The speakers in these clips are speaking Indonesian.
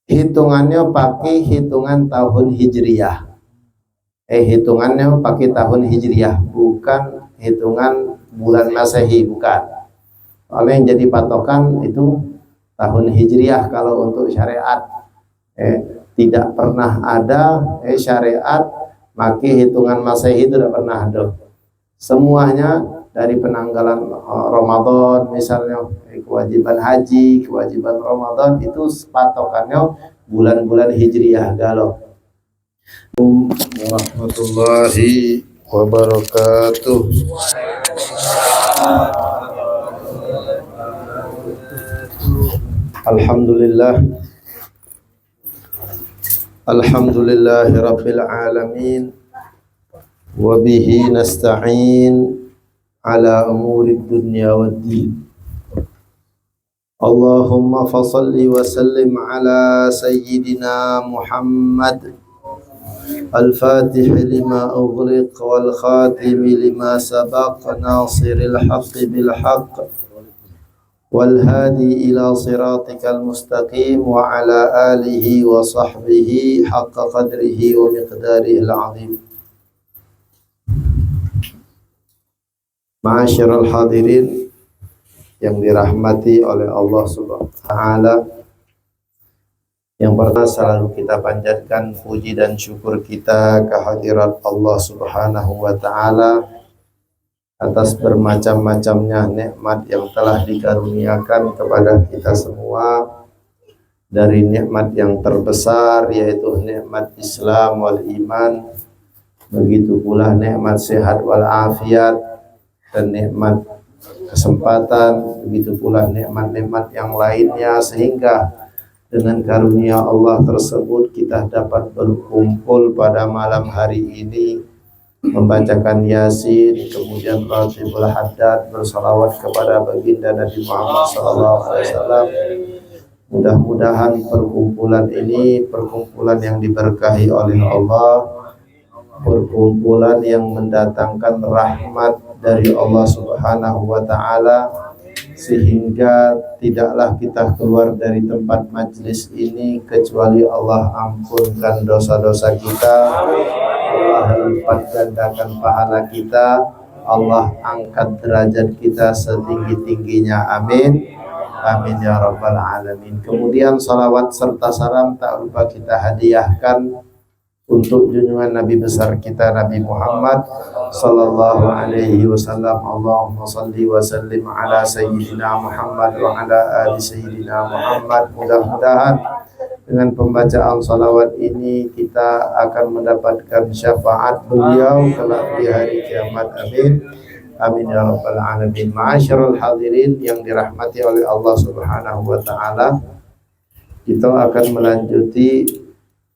hitungannya pakai hitungan tahun Hijriyah. Hitungannya pakai tahun Hijriyah, bukan hitungan bulan Masehi, bukan. Oleh yang jadi patokan itu tahun Hijriyah kalau untuk syariat. Tidak pernah ada syariat pakai hitungan Masehi, itu tidak pernah ada. Semuanya dari penanggalan Ramadan misalnya, kewajiban haji, kewajiban Ramadan itu patokannya bulan-bulan Hijriyah galau. Warahmatullahi wabarakatuh. Alhamdulillah. Alhamdulillahi rabbil alamin. Wa bihi nasta'in ala umuri dunya waddin. Allahumma fasalli wa sallim ala sayyidina Muhammad al-fatih lima ughliq wal khatim lima sabaq nasiril haqqi bil haqq wal hadi ila siratikal mustaqim wa ala alihi wa sahbihi haqqa qadrihi wa miqdarihil azim. Ma'asyiral hadirin yang dirahmati oleh Allah Subhanahu wa taala, yang pernah selalu kita panjatkan puji dan syukur kita kehadirat Allah Subhanahu wa taala atas bermacam-macamnya nikmat yang telah dikaruniakan kepada kita semua. Dari nikmat yang terbesar yaitu nikmat Islam wal iman, begitu pula nikmat sehat wal afiat dan nikmat kesempatan, begitu pula nikmat-nikmat yang lainnya, sehingga dengan karunia Allah tersebut kita dapat berkumpul pada malam hari ini membacakan Yasin, kemudian Ratibul Haddad, bersalawat kepada baginda Nabi Muhammad SAW. Mudah-mudahan perkumpulan ini perkumpulan yang diberkahi oleh Allah, perkumpulan yang mendatangkan rahmat dari Allah Subhanahu wa taala, sehingga tidaklah kita keluar dari tempat majlis ini kecuali Allah ampunkan dosa-dosa kita, Allah lipat gandakan pahala kita, Allah angkat derajat kita setinggi-tingginya. Amin. Amin ya rabbal alamin. Kemudian salawat serta salam tak lupa kita hadiahkan untuk junjungan Nabi besar kita Nabi Muhammad sallallahu alaihi wasallam. Allahumma salli wa sallim ala sayyidina Muhammad wa ala ali sayyidina Muhammad. Mudah-mudahan dengan pembacaan salawat ini kita akan mendapatkan syafaat beliau kelak di hari kiamat. Amin. Amin ya rabbal alamin. Ma'asyiral hadirin yang dirahmati oleh Allah Subhanahu wa taala, kita akan melanjuti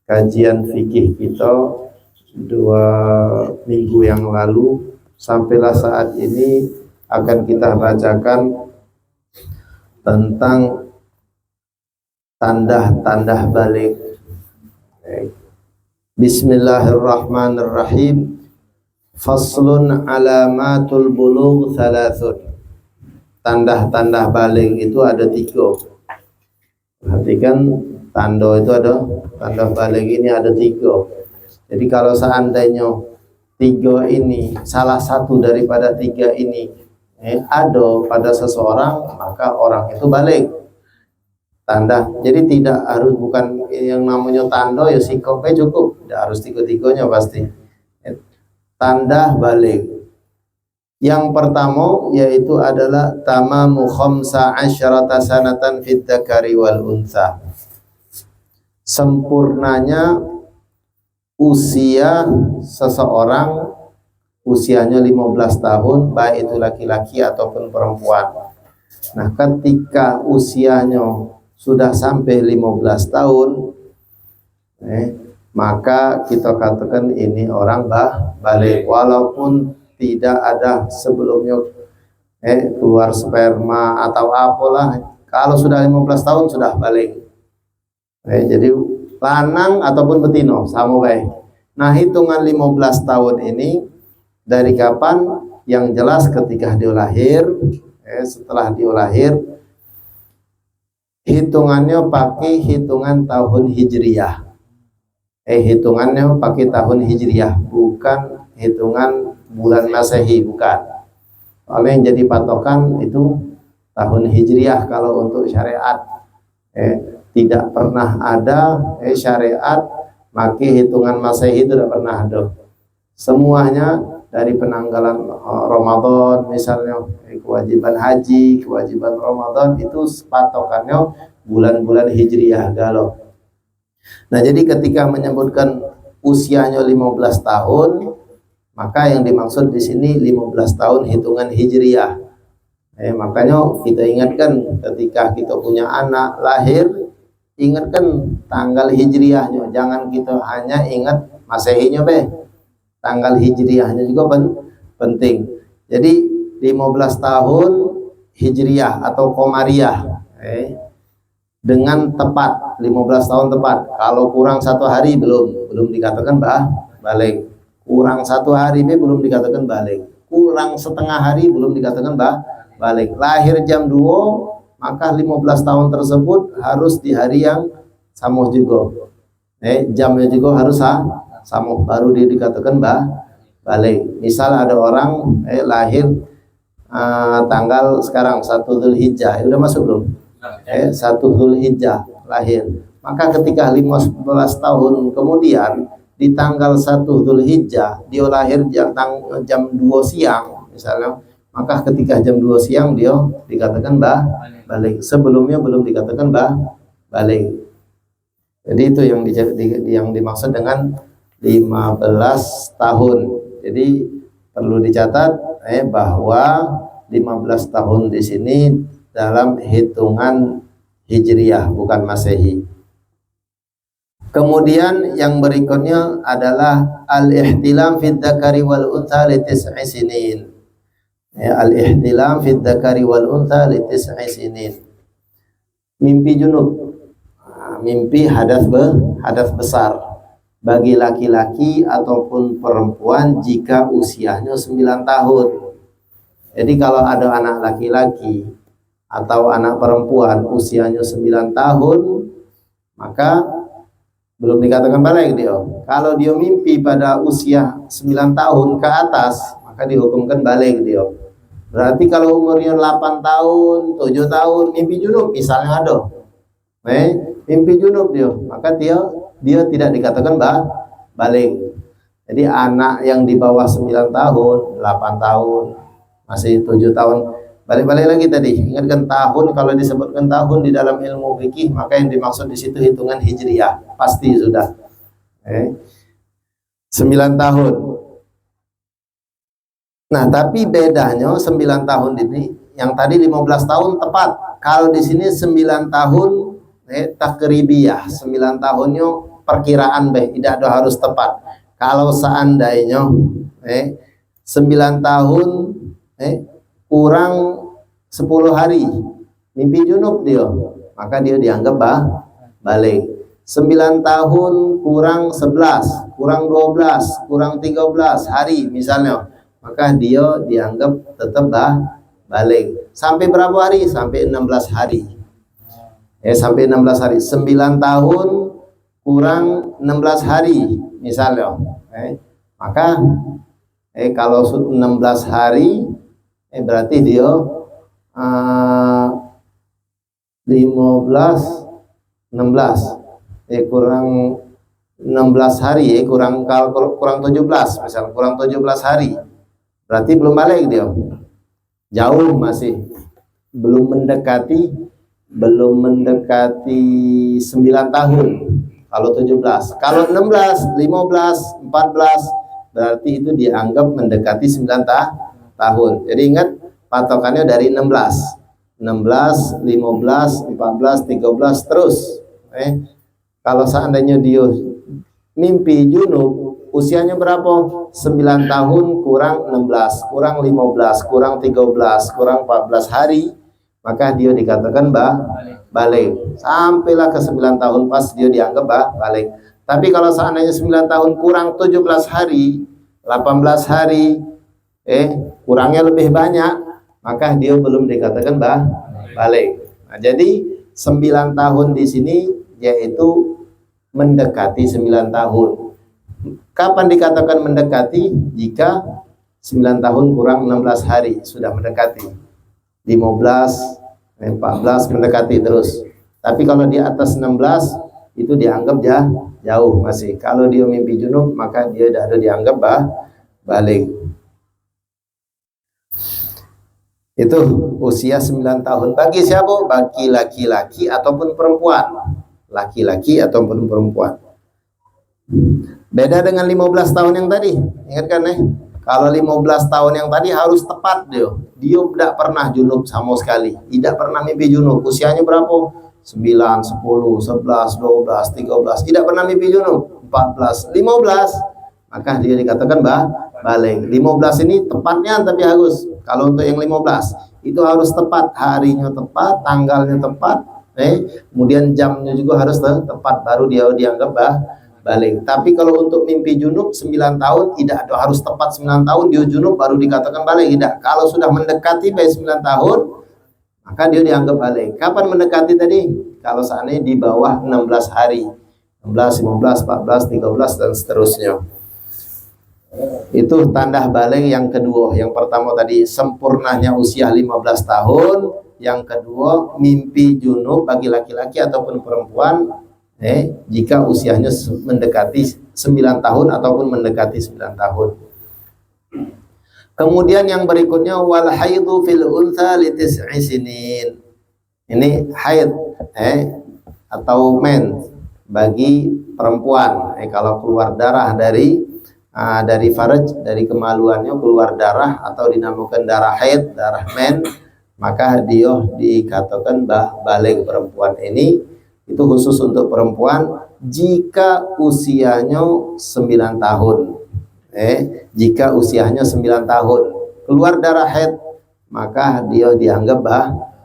kajian fikih kita 2 minggu yang lalu. Sampailah saat ini akan kita bacakan tentang tanda-tanda balik. Bismillahirrahmanirrahim. Faslun alamatul bulugh thalathun. Tanda-tanda balik itu ada 3. Perhatikan, tanda itu ada, tanda balik ini ada 3. Jadi kalau seandainya 3 ini, salah satu daripada 3 ini ada pada seseorang, maka orang itu balik. Tanda. Jadi tidak harus, bukan yang namanya tanda ya sikopnya cukup, tidak harus 3-3-nya pasti. Tanda balik. Yang pertama yaitu adalah tamamu khamsa asyarata sanatan fid dzakari wal untha. Sempurnanya usia seseorang, usianya 15 tahun, baik itu laki-laki ataupun perempuan. Nah, ketika usianya sudah sampai 15 tahun, maka kita katakan ini orang balik, walaupun tidak ada sebelumnya keluar sperma atau apalah. Kalau sudah 15 tahun sudah balik. Jadi lanang ataupun betina sama baik. Nah, hitungan 15 tahun ini dari kapan? Yang jelas ketika dia lahir. Setelah dia lahir, hitungannya pakai hitungan tahun Hijriyah. Hitungannya pakai tahun Hijriyah, bukan hitungan bulan Masehi, bukan. Oleh yang jadi patokan itu tahun Hijriyah kalau untuk syariat. Tidak pernah ada syariat pakai hitungan Masehi, itu tidak pernah ada. Semuanya dari penanggalan Ramadan misalnya, kewajiban haji, kewajiban Ramadan itu patokannya bulan-bulan Hijriyah galau. Nah, jadi ketika menyebutkan usianya 15 tahun, maka yang dimaksud di sini 15 tahun hitungan Hijriyah. Makanya kita ingatkan ketika kita punya anak lahir, ingatkan tanggal Hijriyahnya, jangan kita hanya ingat Masehinya tanggal Hijriyahnya juga penting. Jadi 15 tahun Hijriyah atau Komariah, dengan tepat 15 tahun tepat. Kalau kurang 1 hari belum dikatakan balik. Kurang 1 hari belum dikatakan balik. Kurang setengah hari belum dikatakan balik. Lahir jam 2, maka 15 tahun tersebut harus di hari yang sama juga. Jamnya juga harus sama, baru dia dikatakan balik. Misal ada orang lahir tanggal sekarang 1 Dzulhijjah, udah masuk belum? 1 Dzulhijjah lahir. Maka ketika 15 tahun kemudian di tanggal 1 Dzulhijjah dia lahir jam 2 siang misalnya, maka ketika jam 2 siang dia dikatakan balik. Sebelumnya belum dikatakan balik. Jadi itu yang dimaksud dengan 15 tahun. Jadi perlu dicatat bahwa 15 tahun di sini dalam hitungan Hijriyah, bukan Masehi. Kemudian yang berikutnya adalah al-ihtilam fid dzakari wal untha li 9 sinin. Al-ihtilam fid dzakari wal untha li 9 sinin. Mimpi junub, mimpi hadas besar bagi laki-laki ataupun perempuan jika usianya 9 tahun. Jadi kalau ada anak laki-laki atau anak perempuan usianya 9 tahun, maka belum dikatakan balik dia. Kalau dia mimpi pada usia 9 tahun ke atas, maka dihukumkan balik dia. Berarti kalau umurnya 8 tahun, 7 tahun mimpi junub misalnya ada, mimpi junub dia, maka dia tidak dikatakan balik. Jadi anak yang di bawah 9 tahun, 8 tahun, masih 7 tahun, balik lagi tadi. Ingatkan tahun, kalau disebutkan tahun di dalam ilmu fikih, maka yang dimaksud di situ hitungan Hijriyah, pasti sudah 9 tahun. Nah, tapi bedanya 9 tahun ini, yang tadi 15 tahun tepat. Kalau di sini 9 tahun takribiyah, 9 tahunnya perkiraan tidak ada harus tepat. Kalau seandainya 9 tahun kurang 10 hari mimpi junub dia, maka dia dianggap balik. 9 tahun kurang 11, kurang 12, kurang 13 hari misalnya, maka dia dianggap tetap balik. Sampai berapa hari? Sampai 16 hari. Sampai 16 hari. 9 tahun kurang 16 hari misalnya, maka kalau 16 hari berarti dia 15 16 kurang 16 hari kurang 17 misalnya, kurang 17 hari berarti belum balik dia, jauh, masih belum mendekati 9 tahun. Kalau 17, kalau 16, 15, 14 berarti itu dianggap mendekati 9 tahun. Jadi ingat patokannya dari 16, 15, 14, 13 terus. Kalau seandainya dia mimpi junub, usianya berapa? 9 tahun kurang 16, kurang 15, kurang 13, kurang 14 hari, maka dia dikatakan balik. Sampailah ke 9 tahun pas dia dianggap balik. Tapi kalau seandainya 9 tahun kurang 17 hari, 18 hari, kurangnya lebih banyak, maka dia belum dikatakan balik. Nah, jadi 9 tahun di sini yaitu mendekati 9 tahun. Kapan dikatakan mendekati? Jika 9 tahun kurang 16 hari sudah mendekati. 15, 14 mendekati terus. Tapi kalau di atas 16 itu dianggap jauh masih. Kalau dia mimpi junub maka dia dah ada dianggap balik. Itu usia 9 tahun. Bagi siapa? Bagi laki-laki ataupun perempuan. Laki-laki ataupun perempuan. Beda dengan 15 tahun yang tadi. Ingat kan Kalau 15 tahun yang tadi harus tepat dia. Dia tidak pernah junub sama sekali. Tidak pernah mimpi junub. Usianya berapa? 9, 10, 11, 12, 13. Tidak pernah mimpi junub. 14, 15. Maka dia dikatakan balik. 15 ini tepatnya tapi harus. Kalau untuk yang 15 itu harus tepat. Harinya tepat, tanggalnya tepat. Kemudian jamnya juga harus tepat. Baru dia dianggap balik. Tapi kalau untuk mimpi junub 9 tahun tidak harus tepat 9 tahun dia junub baru dikatakan balik. Tidak. Kalau sudah mendekati 9 tahun maka dia dianggap balik. Kapan mendekati tadi? Kalau seandainya di bawah 16 hari. 16, 15, 14, 13 dan seterusnya. Itu tanda balik yang kedua. Yang pertama tadi sempurnanya usia 15 tahun. Yang kedua mimpi junub bagi laki-laki ataupun perempuan jika usianya mendekati 9 tahun ataupun mendekati 9 tahun. Kemudian yang berikutnya wal haidu fil untha li tis'i sinin. Ini haid atau men bagi perempuan. Kalau keluar darah dari faraj, dari kemaluannya keluar darah atau dinamakan darah haid, darah men, maka dia dikatakan balik. Perempuan ini itu khusus untuk perempuan jika usianya 9 tahun. Jika usianya 9 tahun keluar darah haid maka dia dianggap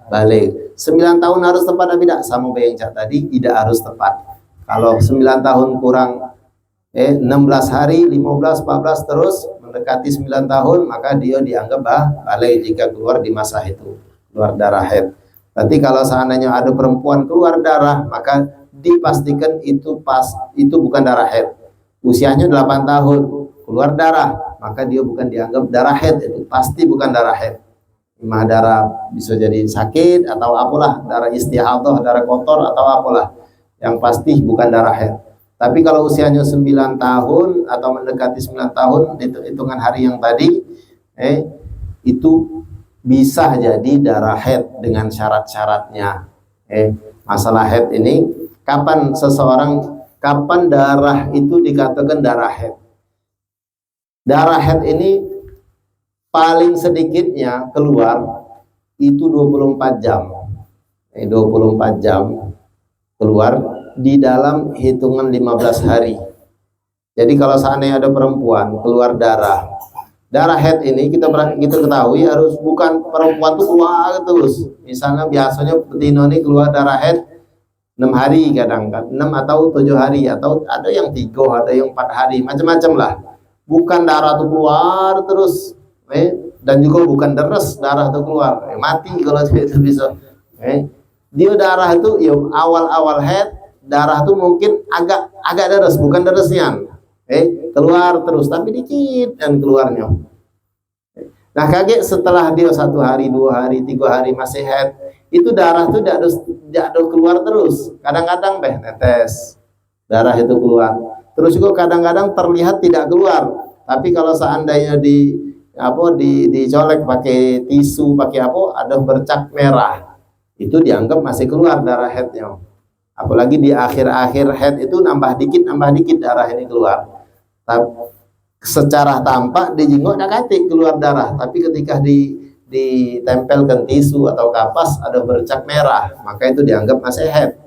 balik. 9 tahun harus tepat atau tidak? Sama yang tadi, tidak harus tepat. Kalau 9 tahun kurang 16 hari, 15, 14 terus mendekati 9 tahun maka dia dianggap balik jika keluar di masa itu, keluar darah haid. Berarti kalau seandainya ada perempuan keluar darah maka dipastikan itu bukan darah haid. Usianya 8 tahun keluar darah maka dia bukan dianggap darah haid, itu pasti bukan darah haid. Imah darah bisa jadi sakit atau apalah, darah istihadah, darah kotor atau apalah. Yang pasti bukan darah haid. Tapi kalau usianya 9 tahun atau mendekati 9 tahun hitungan hari yang tadi itu bisa jadi darah haid dengan syarat-syaratnya. Masalah haid ini kapan darah itu dikatakan darah haid? Darah haid ini paling sedikitnya keluar itu 24 jam. 24 jam keluar di dalam hitungan 15 hari. Jadi kalau seandainya ada perempuan keluar darah haid ini kita ketahui harus bukan perempuan tuh keluar terus. Misalnya biasanya betina ini keluar darah haid 6 hari kadang-kadang 6 atau 7 hari atau ada yang 3, ada yang 4 hari, macam-macam lah. Bukan darah tuh keluar terus dan juga bukan deres darah tuh keluar mati kalau itu bisa. Dia darah itu ya awal-awal haid darah tuh mungkin agak deres, bukan deresnya keluar terus tapi dikit dan keluarnya. Nah kaget setelah dia 1 hari, 2 hari, 3 hari masih haid itu darah tuh tidak ada keluar terus. Kadang-kadang netes darah itu keluar. Terus juga kadang-kadang terlihat tidak keluar. Tapi kalau seandainya dicolek pakai tisu, pakai ada bercak merah, itu dianggap masih keluar darah haidnya. Apalagi di akhir-akhir haid itu nambah dikit darah ini keluar. Tapi secara tampak di jenggot katik keluar darah, tapi ketika ditempelkan tisu atau kapas ada bercak merah, maka itu dianggap masih haid.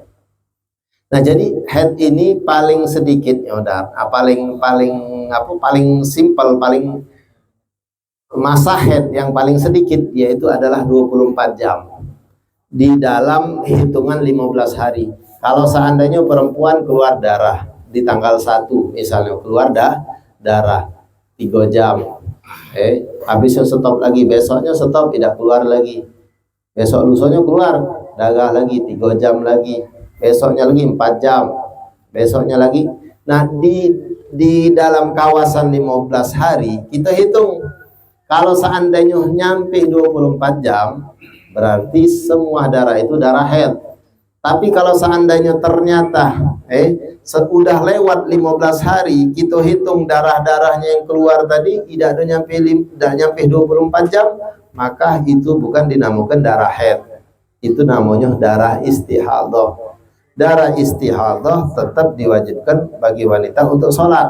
Nah jadi haid ini paling sedikit paling simpel, paling masa haid yang paling sedikit yaitu adalah 24 jam di dalam hitungan 15 hari. Kalau seandainya perempuan keluar darah di tanggal 1 misalnya keluar darah 3 jam, habisnya stop lagi, besoknya stop tidak keluar lagi, besok lusanya keluar darah lagi 3 jam lagi, besoknya lagi 4 jam, besoknya lagi. Nah, di dalam kawasan 15 hari kita hitung, kalau seandainya nyampe 24 jam berarti semua darah itu darah haid. Tapi kalau seandainya ternyata sudah lewat 15 hari, kita hitung darah-darahnya yang keluar tadi tidak nyampe 24 jam, maka itu bukan dinamakan darah haid. Itu namanya darah istihadah. Darah istihadah tetap diwajibkan bagi wanita untuk sholat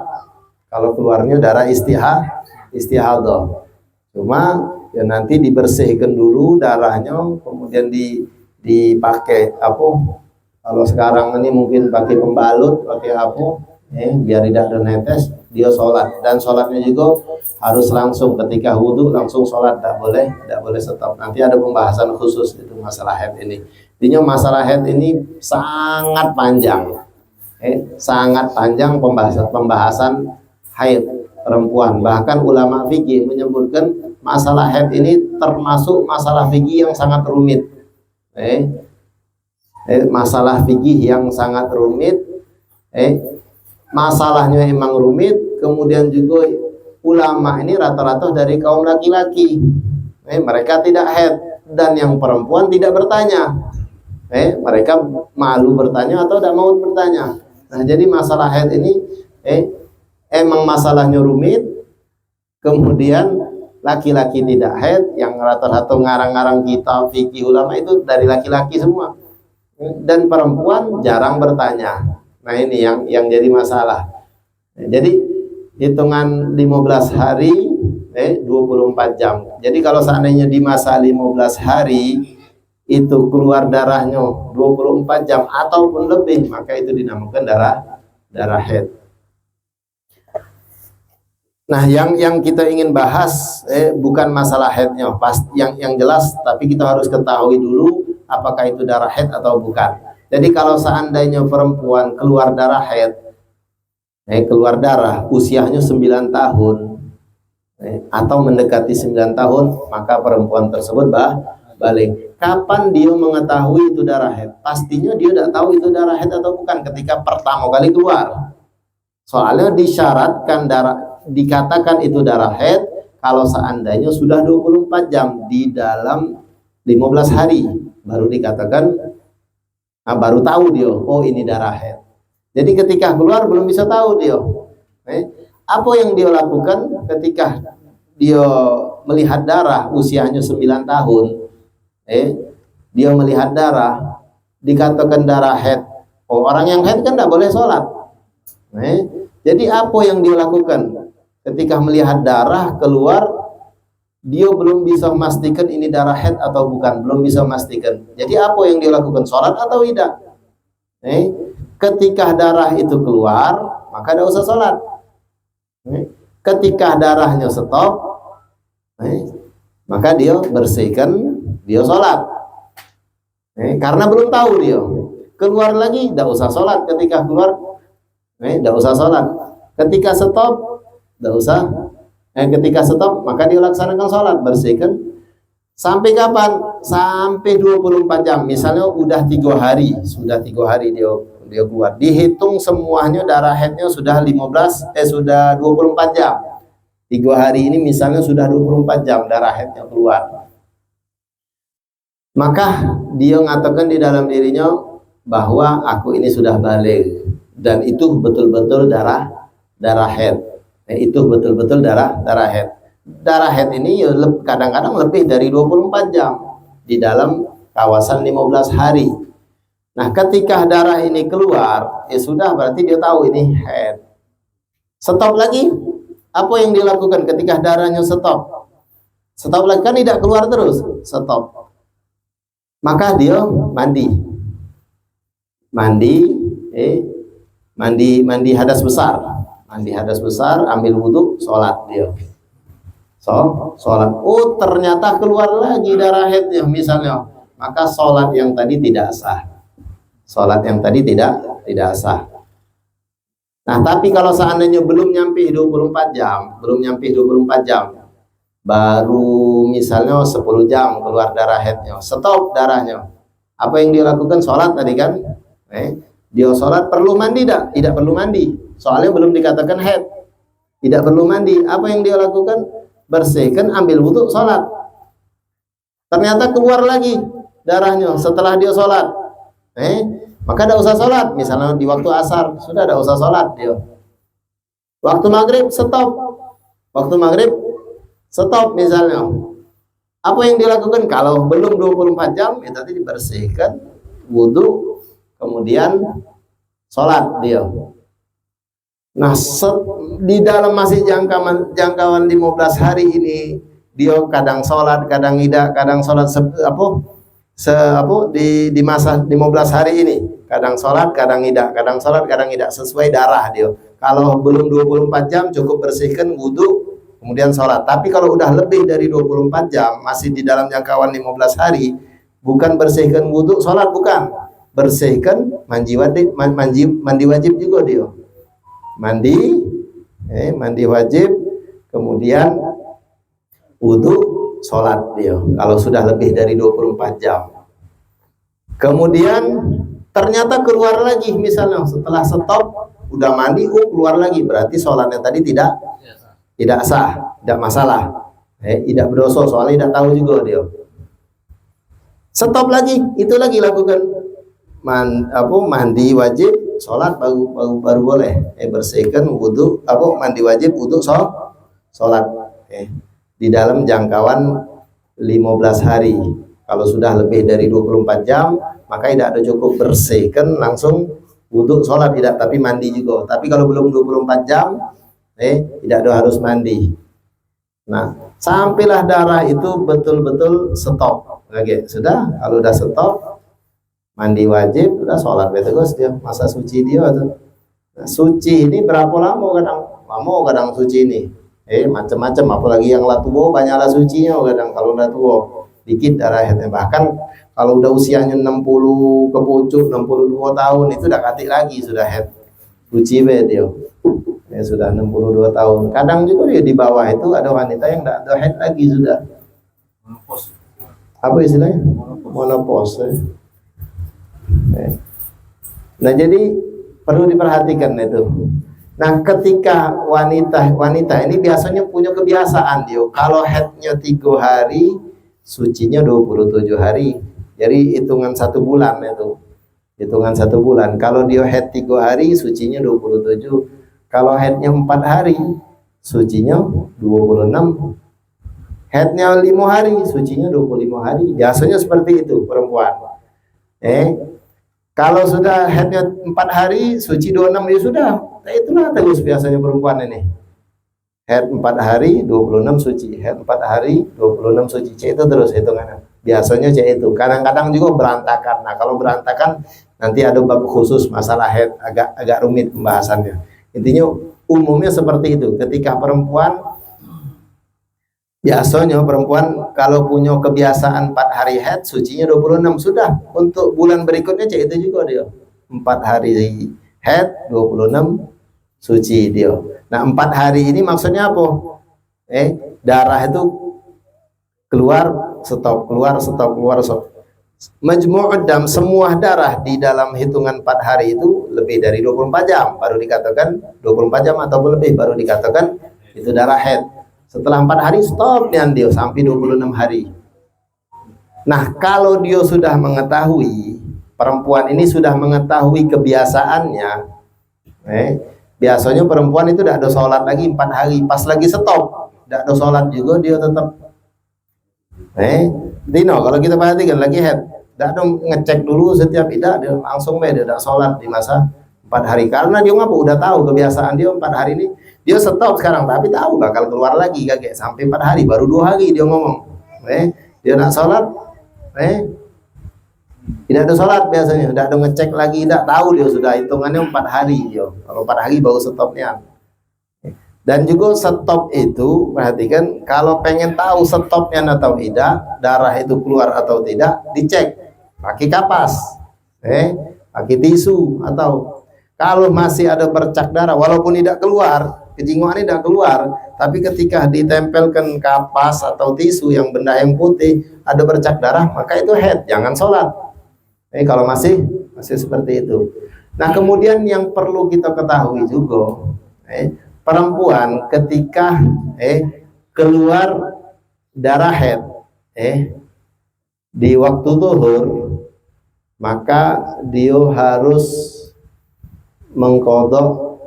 kalau keluarnya darah istihadah. Cuma ya nanti dibersihkan dulu darahnya, kemudian dipakai apa, kalau sekarang ini mungkin pakai pembalut, pakai apa, biar tidak ada netes, dia sholat. Dan sholatnya juga harus langsung ketika wudhu langsung sholat, tidak boleh stop. Nanti ada pembahasan khusus itu masalah haid ini. Intinya masalah haid ini sangat panjang, sangat panjang pembahasan haid perempuan. Bahkan ulama fikih menyebutkan masalah haid ini termasuk masalah fikih yang sangat rumit. Masalah fikih yang sangat rumit, masalahnya emang rumit. Kemudian juga ulama ini rata-rata dari kaum laki-laki, mereka tidak haid, dan yang perempuan tidak bertanya, mereka malu bertanya atau tidak mau bertanya. Nah, jadi masalah haid ini emang masalahnya rumit. Kemudian laki-laki tidak haid, yang rata-rata ngarang-ngarang kitab fikih ulama itu dari laki-laki semua, dan perempuan jarang bertanya. Nah, ini yang jadi masalah. Jadi hitungan 15 hari 24 jam. Jadi kalau seandainya di masa 15 hari itu keluar darahnya 24 jam ataupun lebih, maka itu dinamakan darah haid. Nah, yang kita ingin bahas bukan masalah haidnya, yang jelas, tapi kita harus ketahui dulu apakah itu darah haid atau bukan. Jadi kalau seandainya perempuan keluar darah haid, keluar darah usianya 9 tahun atau mendekati 9 tahun, maka perempuan tersebut balik. Kapan dia mengetahui itu darah haid? Pastinya dia tidak tahu itu darah haid atau bukan ketika pertama kali keluar. Soalnya disyaratkan dikatakan itu darah haid kalau seandainya sudah 24 jam di dalam 15 hari baru dikatakan, baru tahu dia, oh ini darah haid. Jadi ketika keluar belum bisa tahu dia. Apa yang dia lakukan ketika dia melihat darah usianya 9 tahun, dia melihat darah dikatakan darah haid. Oh, orang yang haid kan tidak boleh sholat. Jadi apa yang dia lakukan ketika melihat darah keluar, dia belum bisa memastikan ini darah haid atau bukan, belum bisa memastikan. Jadi apa yang dia lakukan, sholat atau tidak? Ketika darah itu keluar, maka tidak usah sholat. Ketika darahnya stop, maka dia bersihkan, dia sholat. Karena belum tahu dia keluar lagi, tidak usah sholat. Ketika keluar, tidak usah sholat. Ketika stop, tidak usah. Ketika stop, maka dia laksanakan sholat, bersihkan. Sampai kapan? Sampai 24 jam. Misalnya sudah 3 hari dia keluar. Dihitung semuanya darah haidnya sudah 24 jam. 3 hari ini misalnya sudah 24 jam darah haidnya keluar. Maka dia mengatakan di dalam dirinya bahwa aku ini sudah balik, dan itu betul-betul darah haid. Itu betul-betul darah haid. Darah haid ini kadang-kadang lebih dari 24 jam di dalam kawasan 15 hari. Nah, ketika darah ini keluar, sudah berarti dia tahu ini haid. Stop lagi. Apa yang dilakukan ketika darahnya stop? Stop lagi, kan tidak keluar terus. Stop. Maka dia mandi hadas besar. Mandi hadas besar, ambil wudhu, sholat dia. Sholat. Oh, ternyata keluar lagi darah haidnya misalnya. Maka sholat yang tadi tidak sah. Sholat yang tadi tidak sah. Nah, tapi kalau seandainya belum nyampe 24 jam, baru misalnya 10 jam keluar darah haidnya, stop darahnya. Apa yang dia lakukan? Sholat tadi kan. Dia sholat perlu mandi tidak? Tidak perlu mandi. Soalnya belum dikatakan haid. Tidak perlu mandi. Apa yang dia lakukan? Bersihkan, ambil wudhu, sholat. Ternyata keluar lagi darahnya setelah dia sholat. Maka tidak usah sholat. Misalnya di waktu asar, sudah tidak usah sholat dia. Waktu maghrib, stop. Waktu maghrib, stop misalnya. Apa yang dilakukan? Kalau belum 24 jam, ya tadi dibersihkan, wudhu, kemudian sholat dia. Nah, di dalam masih jangkauan 15 hari ini, dia kadang sholat, kadang tidak, kadang sholat di masa 15 hari ini, kadang sholat, kadang tidak, kadang sholat, kadang tidak, sesuai darah dia. Kalau belum 24 jam cukup bersihkan, wudhu, kemudian sholat. Tapi kalau udah lebih dari 24 jam, masih di dalam jangkauan 15 hari, bukan bersihkan wudhu, sholat, bukan. Bersihkan, mandi wajib juga dia. Mandi wajib, kemudian wudhu, sholat dia. Kalau sudah lebih dari 24 jam. Kemudian ternyata keluar lagi, misalnya setelah stop, udah mandi, keluar lagi, berarti sholatnya tadi tidak sah, tidak masalah, tidak berdosa, soalnya tidak tahu juga dia. Stop lagi, itu lagi lakukan mandi wajib, sholat baru boleh. Bersihkan, wudhu, mandi wajib, wudhu, sholat. Di dalam jangkauan 15 hari. Kalau sudah lebih dari 24 jam, maka tidak ada cukup bersihkan langsung wudhu, sholat, tidak, tapi mandi juga. Tapi kalau belum 24 jam, tidak ada harus mandi. Nah, sampailah darah itu betul-betul stop. Oke, sudah, kalau udah stop, mandi wajib, udah sholat betul dia, masa suci dia tuh. Nah, suci ini berapa lama kadang suci ini. Macam-macam, apalagi yang latuo banyaklah sucinya kadang. Kalau latuo dikit darah haidnya. Bahkan kalau udah usianya 60 ke pucuk, 62 tahun itu udah katik lagi, sudah haid. Suci dia. Sudah 62 tahun. Kadang juga dia di bawah itu ada wanita yang tidak ada haid lagi sudah. Apa istilahnya? Menopause. Nah, jadi perlu diperhatikan itu. Nah, ketika wanita ini biasanya punya kebiasaan dia, kalau haidnya 3 hari, sucinya 27 hari. Jadi hitungan 1 bulan itu. Hitungan 1 bulan. Kalau dia haid 3 hari, sucinya 27. Kalau haidnya 4 hari, sucinya 26. Haidnya 5 hari, sucinya 25 hari. Biasanya seperti itu perempuan. Kalau sudah haidnya 4 hari, suci 26, ya sudah. Nah, itulah terus biasanya perempuan ini. Haid 4 hari, 26 suci. Haid 4 hari, 26 suci. Itu terus hitungannya. Biasanya itu. Kadang-kadang juga berantakan. Nah, kalau berantakan nanti ada bab khusus masalah haid, agak rumit pembahasannya. Intinya umumnya seperti itu. Ketika biasanya perempuan kalau punya kebiasaan 4 hari haid, sucinya 26 sudah. Untuk bulan berikutnya itu juga dia. 4 hari haid, 26 suci dia. Nah, 4 hari ini maksudnya apa? Darah itu keluar, stop, keluar, stop, keluar, stop. Majmu'ud dam, semua darah di dalam hitungan 4 hari itu lebih dari 24 jam baru dikatakan 24 jam ataupun lebih baru dikatakan itu darah haid. Setelah 4 hari stop dia sampai 26 hari. Nah, kalau dia sudah mengetahui, perempuan ini sudah mengetahui kebiasaannya, biasanya perempuan itu tidak ada sholat lagi 4 hari, pas lagi stop tidak ada sholat juga dia tetap. Dino, kalau kita perhatikan lagi haid, tidak ada ngecek dulu setiap tidak, dia langsung dia tidak sholat di masa 4 hari. Karena dia udah tahu kebiasaan dia 4 hari ini, dia stop sekarang, tapi tahu bakal keluar lagi kayak sampai 4 hari, baru 2 hari dia ngomong, dia nak sholat, tidak ada sholat biasanya, tidak ada ngecek lagi, tidak tahu dia sudah hitungannya 4 hari dia. Kalau 4 hari baru stopnya. Dan juga stop itu, perhatikan, kalau pengen tahu stopnya atau tidak, darah itu keluar atau tidak, dicek pakai kapas, pakai tisu, atau kalau masih ada bercak darah, walaupun tidak keluar, kejinguan tidak keluar, tapi ketika ditempelkan kapas atau tisu yang benda yang putih, ada bercak darah, maka itu haid, jangan sholat. Kalau masih seperti itu. Nah, kemudian yang perlu kita ketahui juga, perempuan ketika keluar darah haid di waktu zuhur, maka dia harus mengkodok.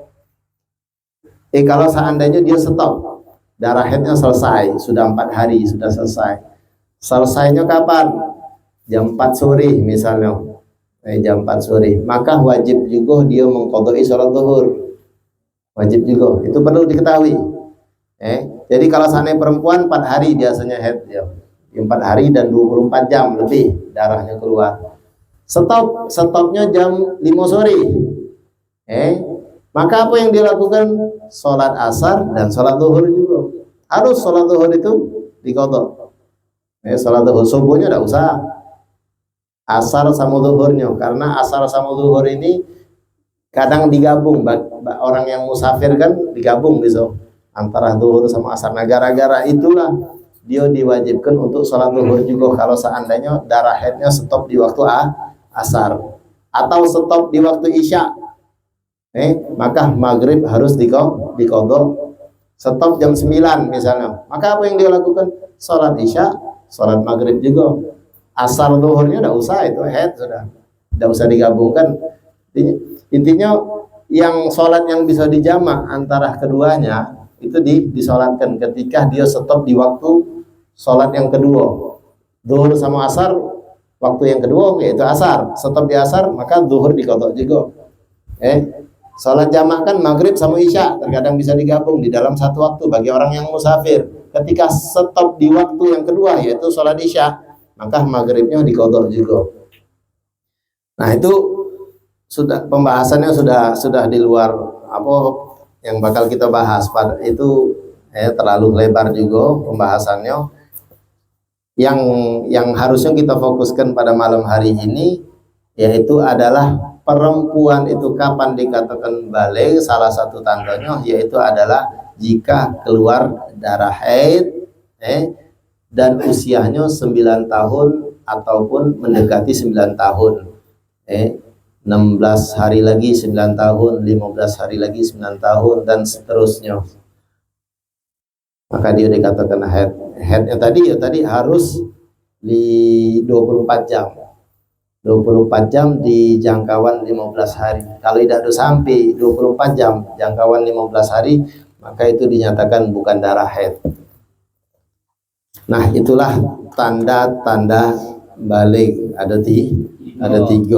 Kalau seandainya dia stop, darah haidnya selesai, sudah 4 hari, sudah selesai. Selesainya kapan? Jam 4 sore misalnya. Jam 4 sore, maka wajib juga dia mengkodoi sholat zuhur. Wajib juga, itu perlu diketahui. Jadi kalau seandainya perempuan 4 hari biasanya haid, 4 hari dan 24 jam lebih darahnya keluar. Stopnya jam 5 sore. Maka apa yang dilakukan? Sholat asar dan sholat zuhur juga. Harus sholat zuhur itu dikodok. Sholat zuhur subuhnya tidak usah. Asar sama zuhurnya, karena asar sama zuhur ini kadang digabung. Orang yang musafir kan digabung besok antara zuhur sama asar. Nah, gara-gara itulah dia diwajibkan untuk sholat zuhur juga kalau seandainya darah haidnya stop di waktu asar atau stop di waktu isya. Maka maghrib harus dikodok. Stop jam 9 misalnya, maka apa yang dia lakukan? Sholat isya, sholat maghrib juga. Asar zuhurnya tidak usah, itu haid sudah, tidak usah digabungkan. Intinya yang sholat yang bisa dijamak antara keduanya itu disolatkan ketika dia stop di waktu sholat yang kedua. Zuhur sama asar waktu yang kedua yaitu asar, stop di asar maka zuhur dikodok juga. Sholat jamak kan maghrib sama isya terkadang bisa digabung di dalam satu waktu bagi orang yang musafir. Ketika stop di waktu yang kedua yaitu sholat isya, maka maghribnya dikodok juga. Nah, itu sudah pembahasannya sudah di luar apa yang bakal kita bahas pada itu, terlalu lebar juga pembahasannya. Yang harusnya kita fokuskan pada malam hari ini yaitu adalah perempuan itu kapan dikatakan baligh. Salah satu tandanya yaitu adalah jika keluar darah haid dan usianya 9 tahun ataupun mendekati 9 tahun. 16 hari lagi 9 tahun, 15 hari lagi 9 tahun dan seterusnya. Maka dia dikatakan haid. Haidnya tadi harus di 24 jam. 24 jam di jangkauan 15 hari. Kalau tidak sampai 24 jam jangkauan 15 hari, maka itu dinyatakan bukan darah haid. Nah, itulah tanda-tanda baligh ada 3.